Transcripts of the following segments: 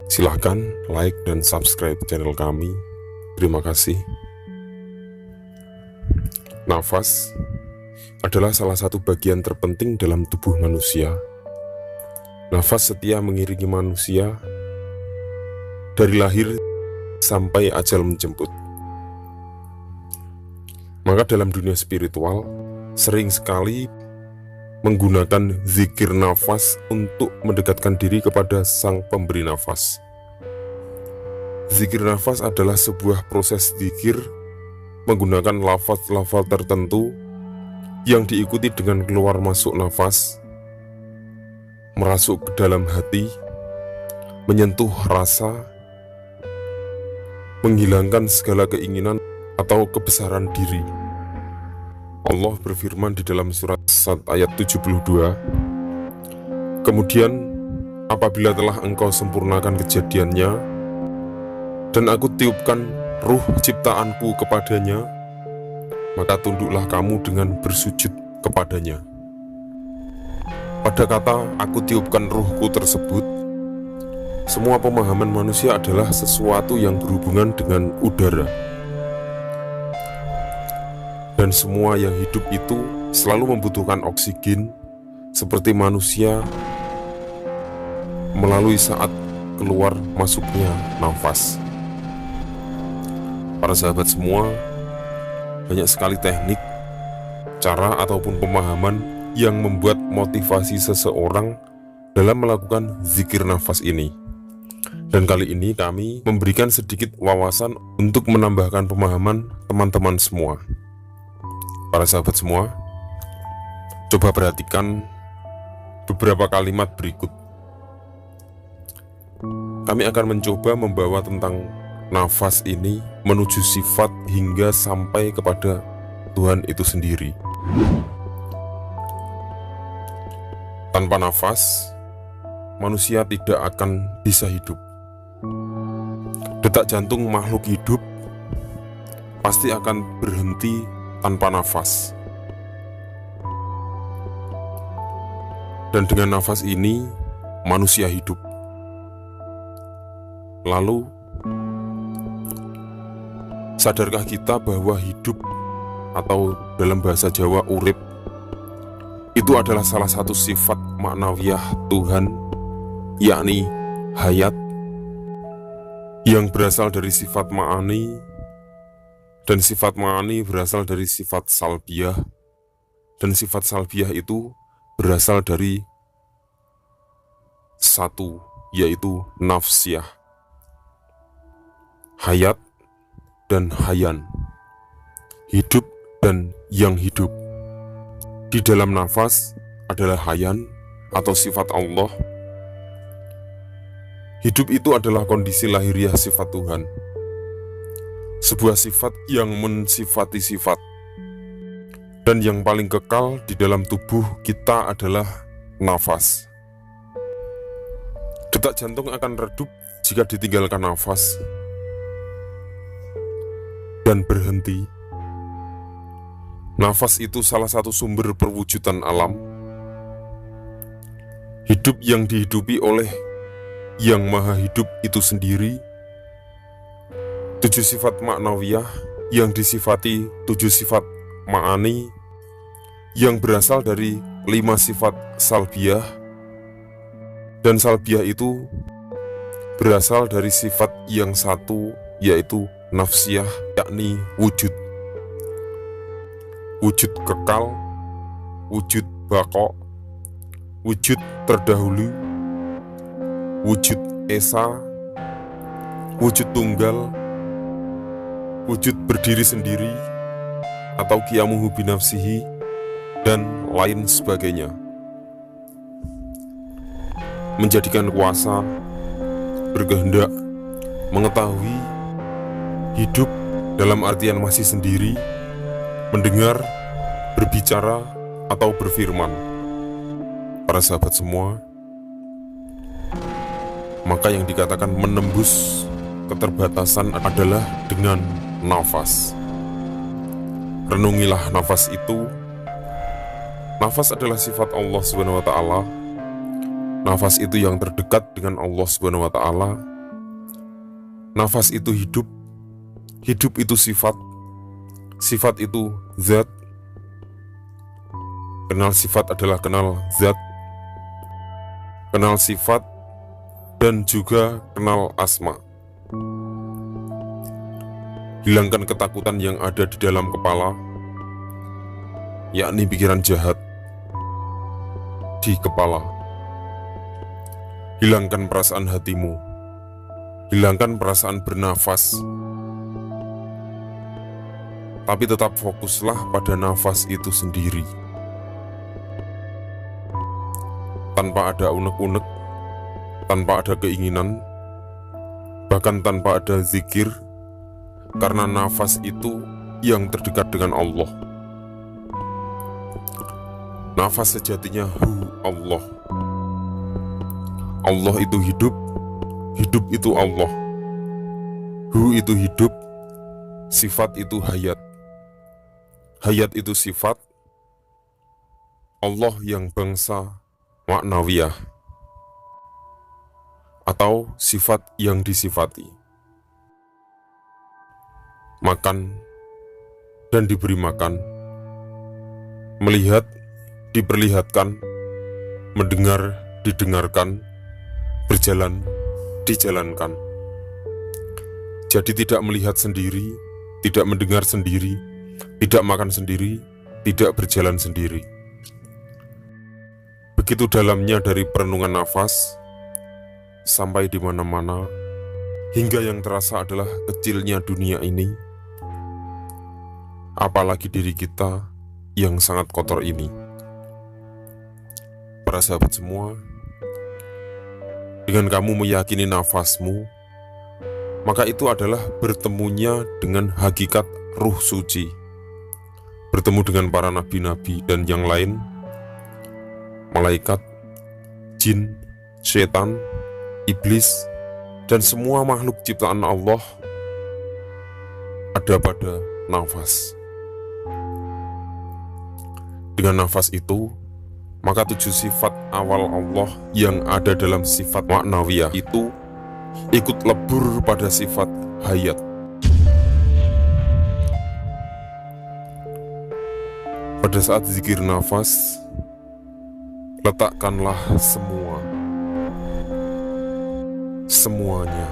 Silahkan like dan subscribe channel kami. Terima kasih. Nafas adalah salah satu bagian terpenting dalam tubuh manusia. Nafas setia mengiringi manusia dari lahir sampai ajal menjemput. Maka dalam dunia spiritual, sering sekali menggunakan zikir nafas untuk mendekatkan diri kepada sang pemberi nafas. Zikir nafas adalah sebuah proses zikir menggunakan lafaz-lafaz tertentu yang diikuti dengan keluar masuk nafas, merasuk ke dalam hati, menyentuh rasa, menghilangkan segala keinginan atau kebesaran diri. Allah berfirman di dalam surat Sad ayat 72, "Kemudian apabila telah engkau sempurnakan kejadiannya dan aku tiupkan ruh ciptaanku kepadanya, maka tunduklah kamu dengan bersujud kepadanya." Pada kata aku tiupkan ruhku tersebut, semua pemahaman manusia adalah sesuatu yang berhubungan dengan udara. Dan semua yang hidup itu selalu membutuhkan oksigen, seperti manusia melalui saat keluar masuknya nafas. Para sahabat semua, banyak sekali teknik, cara ataupun pemahaman yang membuat motivasi seseorang dalam melakukan zikir nafas ini. Dan kali ini kami memberikan sedikit wawasan untuk menambahkan pemahaman teman-teman semua. Para sahabat semua, coba perhatikan beberapa kalimat berikut. Kami akan mencoba membawa tentang nafas ini menuju sifat hingga sampai kepada Tuhan itu sendiri. Tanpa nafas, manusia tidak akan bisa hidup. Detak jantung makhluk hidup pasti akan berhenti tanpa nafas. Dan dengan nafas ini, manusia hidup. Lalu, sadarkah kita bahwa hidup atau dalam bahasa Jawa urip itu adalah salah satu sifat maknawiyah Tuhan, yakni hayat, yang berasal dari sifat ma'ani, dan sifat ma'ani berasal dari sifat salbiyah, dan sifat salbiyah itu berasal dari satu, yaitu nafsiyah. Hayat dan hayan, hidup dan yang hidup. Di dalam nafas adalah hayan atau sifat Allah. Hidup itu adalah kondisi lahiriah sifat Tuhan, sebuah sifat yang mensifati sifat. Dan yang paling kekal di dalam tubuh kita adalah nafas. Detak jantung akan redup jika ditinggalkan nafas dan berhenti. Nafas itu salah satu sumber perwujudan alam. Hidup yang dihidupi oleh yang maha hidup itu sendiri. 7 sifat maknawiyah yang disifati 7 sifat ma'ani yang berasal dari 5 sifat salbiyah, dan salbiyah itu berasal dari sifat yang satu, yaitu nafsiyah, yakni wujud. Wujud kekal, wujud baqo, wujud terdahulu, wujud esa, wujud tunggal, wujud berdiri sendiri atau qiyamuhu binafsihi, dan lain sebagainya. Menjadikan kuasa, berkehendak, mengetahui, hidup dalam artian masih sendiri, mendengar, berbicara, atau berfirman. Para sahabat semua, maka yang dikatakan menembus keterbatasan adalah dengan nafas. Renungilah nafas itu. Nafas adalah sifat Allah SWT. Nafas itu yang terdekat dengan Allah SWT, Nafas itu hidup, hidup itu sifat, sifat itu zat. Kenal sifat adalah kenal zat, kenal sifat, dan juga kenal asma. Hilangkan ketakutan yang ada di dalam kepala, yakni pikiran jahat di kepala. Hilangkan perasaan hatimu, hilangkan perasaan bernafas, tapi tetap fokuslah pada nafas itu sendiri. Tanpa ada unek-unek, tanpa ada keinginan, bahkan tanpa ada zikir, karena nafas itu yang terdekat dengan Allah. Nafas sejatinya Allah. Allah itu hidup, hidup itu Allah. Itu hidup, sifat itu hayat. Hayat itu sifat, Allah yang bangsa maknawiyah, atau sifat yang disifati. Makan dan diberi makan, melihat diperlihatkan, mendengar didengarkan, berjalan dijalankan. Jadi tidak melihat sendiri, tidak mendengar sendiri, tidak makan sendiri, tidak berjalan sendiri. Begitu dalamnya dari perenungan nafas sampai di mana-mana, hingga yang terasa adalah kecilnya dunia ini, apalagi diri kita yang sangat kotor ini. Para sahabat semua, dengan kamu meyakini nafasmu, maka itu adalah bertemunya dengan hakikat ruh suci, bertemu dengan para nabi-nabi dan yang lain, malaikat, jin, setan, iblis, dan semua makhluk ciptaan Allah ada pada nafas. Dengan nafas itu, maka 7 sifat awal Allah yang ada dalam sifat maknawiyah itu ikut lebur pada sifat hayat. Pada saat zikir nafas, letakkanlah semuanya,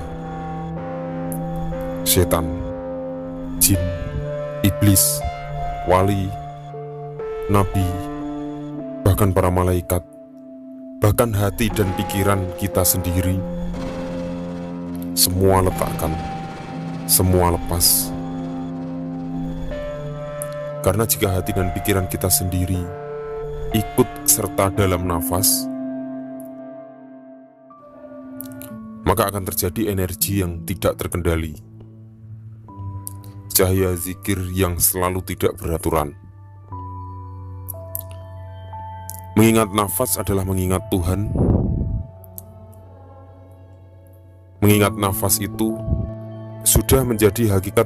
setan, jin, iblis, wali, nabi, bahkan para malaikat, bahkan hati dan pikiran kita sendiri, semua letakkan, semua lepas. Karena jika hati dan pikiran kita sendiri ikut serta dalam nafas, maka akan terjadi energi yang tidak terkendali, cahaya zikir yang selalu tidak beraturan. Mengingat nafas adalah mengingat Tuhan. Mengingat nafas itu sudah menjadi hakikat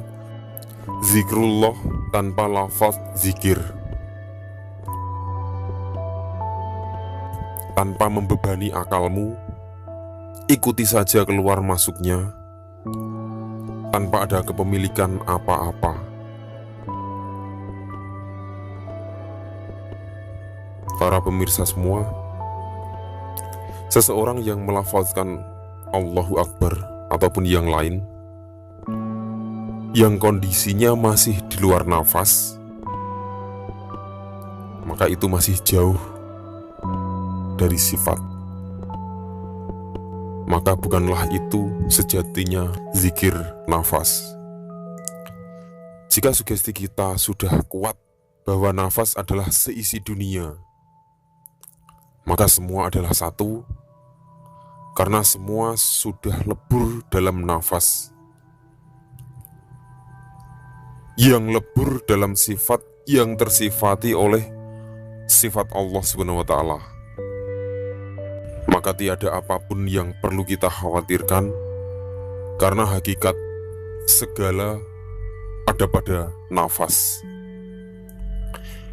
zikrullah tanpa lafaz zikir, tanpa membebani akalmu. Ikuti saja keluar masuknya tanpa ada kepemilikan apa-apa. Para pemirsa semua, seseorang yang melafazkan Allahu Akbar ataupun yang lain, yang kondisinya masih di luar nafas, maka itu masih jauh dari sifat. Maka bukanlah itu sejatinya zikir nafas. Jika sugesti kita sudah kuat bahwa nafas adalah seisi dunia, maka semua adalah satu, karena semua sudah lebur dalam nafas, yang lebur dalam sifat yang tersifati oleh sifat Allah SWT. Maka tiada apapun yang perlu kita khawatirkan, karena hakikat segala ada pada nafas.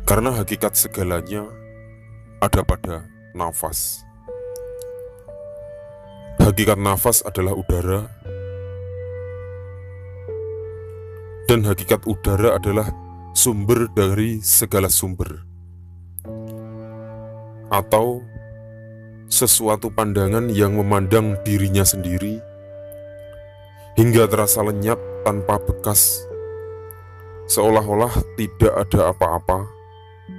Karena hakikat segalanya ada pada nafas. Hakikat nafas adalah udara, Dan hakikat udara adalah sumber dari segala sumber, atau sesuatu pandangan yang memandang dirinya sendiri hingga terasa lenyap tanpa bekas, seolah-olah tidak ada apa-apa,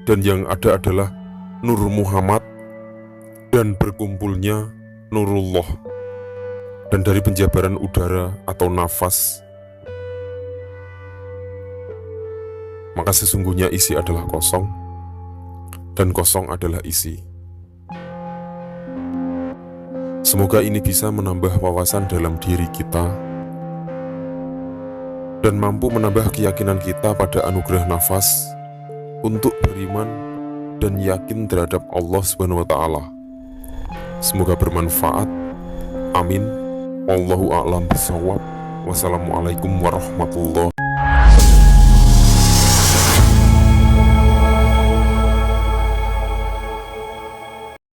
dan yang ada adalah Nur Muhammad dan berkumpulnya Nurullah. Dan dari penjabaran udara atau nafas, maka sesungguhnya isi adalah kosong, dan kosong adalah isi. Semoga ini bisa menambah wawasan dalam diri kita dan mampu menambah keyakinan kita pada anugerah nafas untuk beriman dan yakin terhadap Allah Subhanahu wa Ta'ala. Semoga bermanfaat. Amin. Wallahu a'lam bishawab. Wassalamualaikum warahmatullahi